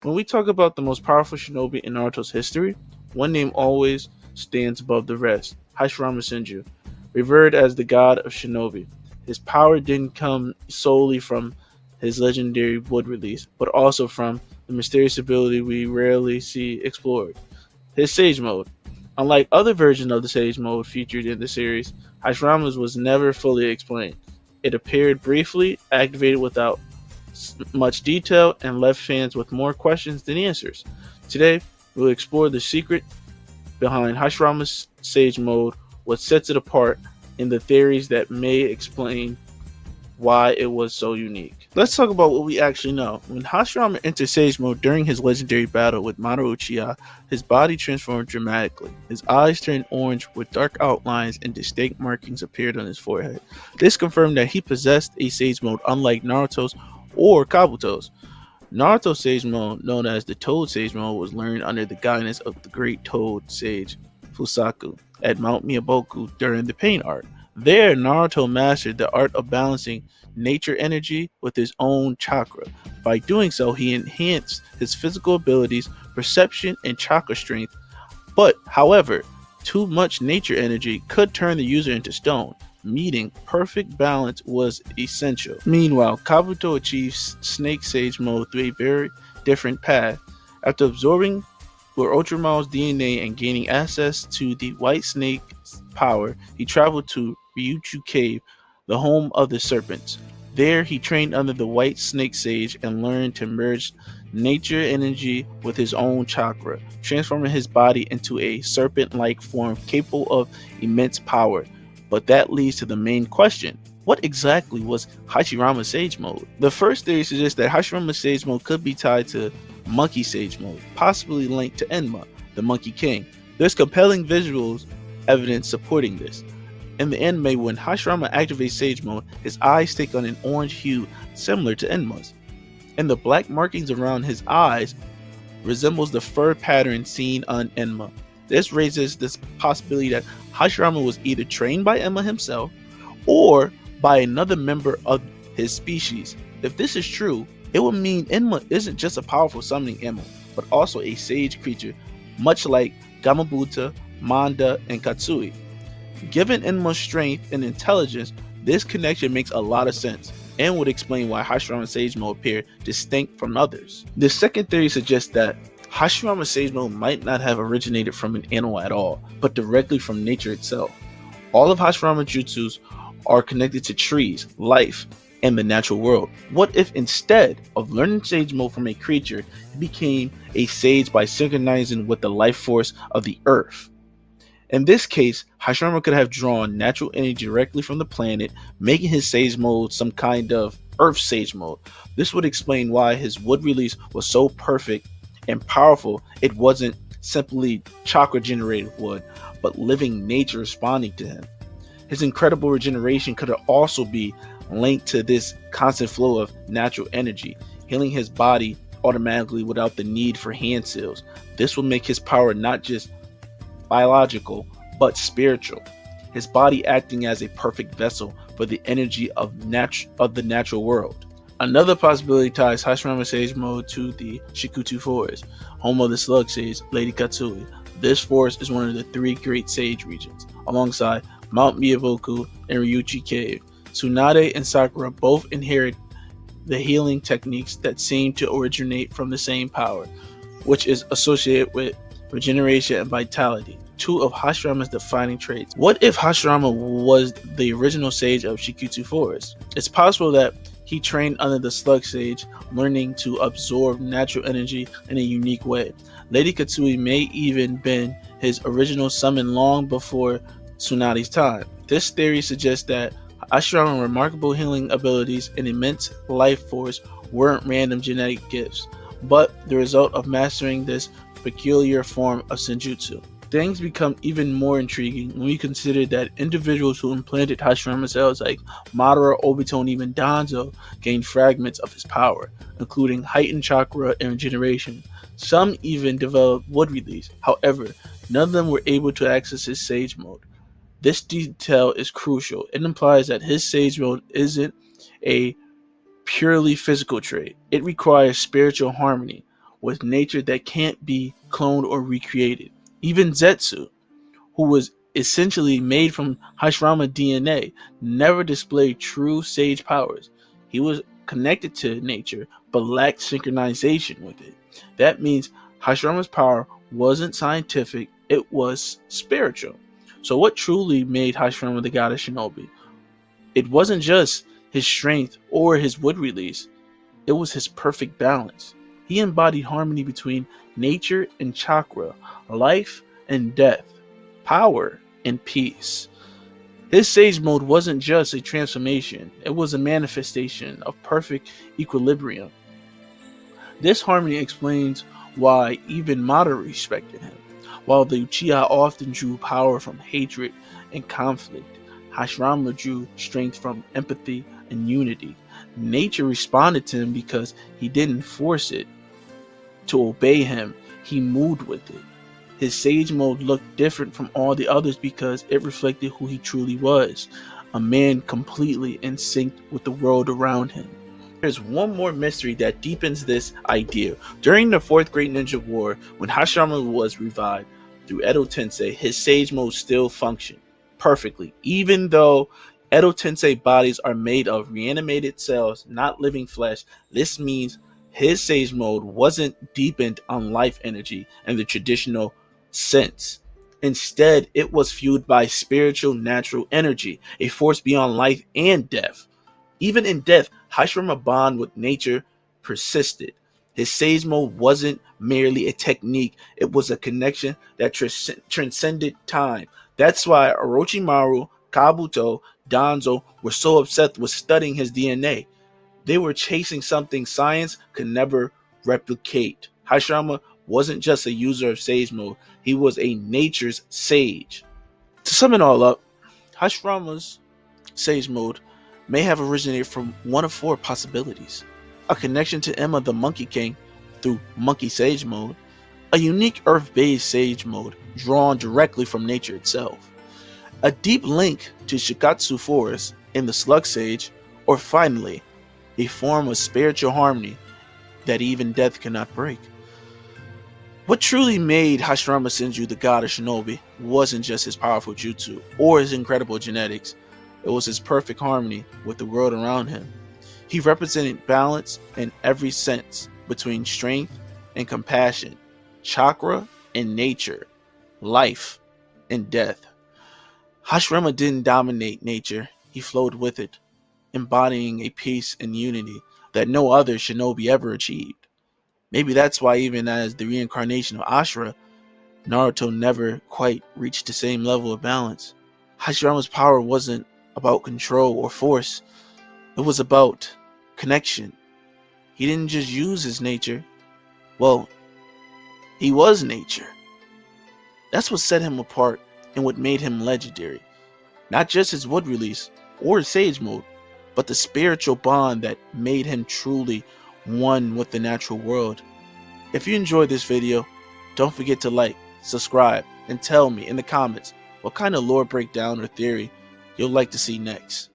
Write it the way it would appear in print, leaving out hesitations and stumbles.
When we talk about the most powerful shinobi in Naruto's history, one name always stands above the rest: Hashirama Senju. Revered as the god of shinobi, his power didn't come solely from his legendary wood release, but also from the mysterious ability we rarely see explored: his Sage Mode. Unlike other versions of the Sage Mode featured in the series, Hashirama's was never fully explained. It appeared briefly, activated without much detail, and left fans with more questions than answers. Today, we'll explore the secret behind Hashirama's Sage Mode, what sets it apart, and the theories that may explain why it was so unique. Let's talk about what we actually know. When Hashirama entered Sage Mode during his legendary battle with Mamoru Uchiha, his body transformed dramatically. His eyes turned orange with dark outlines and distinct markings appeared on his forehead. This confirmed that he possessed a Sage Mode unlike Naruto's or Kabuto's. Naruto's Sage Mode, known as the Toad Sage Mode, was learned under the guidance of the great Toad Sage Fusaku at Mount Miyaboku during the Pain Arc. There, Naruto mastered the art of balancing nature energy with his own chakra. By doing so, he enhanced his physical abilities, perception, and chakra strength. But, however, too much nature energy could turn the user into stone, meaning perfect balance was essential. Meanwhile, Kabuto achieves Snake Sage Mode through a very different path. After absorbing Orochimaru's DNA and gaining access to the White Snake's power, he traveled to Ryuchu Cave, the home of the serpents. There, he trained under the White Snake Sage and learned to merge nature energy with his own chakra, transforming his body into a serpent-like form capable of immense power. But that leads to the main question: what exactly was Hashirama's Sage Mode? The first theory suggests that Hashirama's Sage Mode could be tied to Monkey Sage Mode, possibly linked to Enma, the Monkey King. There's compelling visuals evidence supporting this. In the anime, when Hashirama activates Sage Mode, his eyes take on an orange hue similar to Enma's, and the black markings around his eyes resembles the fur pattern seen on Enma. This raises this possibility that Hashirama was either trained by Enma himself or by another member of his species. If this is true, it would mean Enma isn't just a powerful summoning Enma, but also a sage creature, much like Gamabuta, Manda, and Katsui. Given Enma's strength and intelligence, this connection makes a lot of sense and would explain why Hashirama's Sage Mode appeared distinct from others. The second theory suggests that Hashirama's Sage Mode might not have originated from an animal at all, but directly from nature itself. All of Hashirama's jutsus are connected to trees, life, and the natural world. What if instead of learning Sage Mode from a creature, he became a sage by synchronizing with the life force of the earth? In this case, Hashirama could have drawn natural energy directly from the planet, making his Sage Mode some kind of Earth Sage Mode. This would explain why his wood release was so perfect and powerful. It wasn't simply chakra generated wood, but living nature responding to him. His incredible regeneration could also be linked to this constant flow of natural energy, healing his body automatically without the need for hand seals. This will make his power not just biological, but spiritual. His body acting as a perfect vessel for the energy of the natural world. Another possibility ties Hashirama's Sage Mode to the Shikutu Forest, home of the Slug Sage, Lady Katsui. This forest is one of the three great sage regions, alongside Mount Miyaboku and Ryuchi Cave. Tsunade and Sakura both inherit the healing techniques that seem to originate from the same power, which is associated with regeneration and vitality, two of Hashirama's defining traits. What if Hashirama was the original sage of Shikutu Forest? It's possible that he trained under the Slug Sage, learning to absorb natural energy in a unique way. Lady Katsui may even been his original summon long before Tsunade's time. This theory suggests that Hashirama's remarkable healing abilities and immense life force weren't random genetic gifts, but the result of mastering this peculiar form of senjutsu. Things become even more intriguing when we consider that individuals who implanted Hashirama cells like Madara, Obito, and even Danzo gained fragments of his power, including heightened chakra and regeneration. Some even developed wood release. However, none of them were able to access his Sage Mode. This detail is crucial. It implies that his Sage Mode isn't a purely physical trait. It requires spiritual harmony. with nature that can't be cloned or recreated. Even Zetsu, who was essentially made from Hashirama DNA, never displayed true sage powers. He was connected to nature but lacked synchronization with it. That means Hashirama's power wasn't scientific, it was spiritual. So, what truly made Hashirama the god of shinobi? It wasn't just his strength or his wood release, it was his perfect balance. He embodied harmony between nature and chakra, life and death, power and peace. His sage mode wasn't just a transformation, it was a manifestation of perfect equilibrium. This harmony explains why even Madara respected him. While the Uchiha often drew power from hatred and conflict, Hashirama drew strength from empathy and unity. Nature responded to him because he didn't force it to obey him, he moved with it. His sage mode looked different from all the others because it reflected who he truly was, a man completely in sync with the world around him. There's one more mystery that deepens this idea. During the Fourth Great Ninja War, when Hashirama was revived through Edo Tensei, his sage mode still functioned perfectly, even though Edo Tensei bodies are made of reanimated cells, not living flesh. This means his sage mode wasn't deepened on life energy in the traditional sense. Instead, it was fueled by spiritual natural energy, a force beyond life and death. Even in death, Hashirama's bond with nature persisted. His sage mode wasn't merely a technique, it was a connection that transcended time. That's why Orochimaru, Kabuto, Danzo were so upset with studying his DNA. They were chasing something science could never replicate. Hashirama wasn't just a user of sage mode, he was a nature's sage. To sum it all up, Hashirama's sage mode may have originated from one of four possibilities: a connection to Emma the Monkey King through Monkey Sage mode, a unique earth-based sage mode drawn directly from nature itself, a deep link to Shikatsu Forest in the Slug Sage, or finally, a form of spiritual harmony that even death cannot break. What truly made Hashirama Senju the god of shinobi wasn't just his powerful jutsu or his incredible genetics, it was his perfect harmony with the world around him. He represented balance in every sense between strength and compassion, chakra and nature, life and death. Hashirama didn't dominate nature, he flowed with it, embodying a peace and unity that no other shinobi ever achieved. Maybe that's why even as the reincarnation of Ashura, Naruto never quite reached the same level of balance. Hashirama's power wasn't about control or force, it was about connection. He didn't just use his nature, well, he was nature. That's what set him apart and what made him legendary. Not just his wood release or his sage mode, but the spiritual bond that made him truly one with the natural world. If you enjoyed this video, don't forget to like, subscribe, and tell me in the comments what kind of lore breakdown or theory you'll like to see next.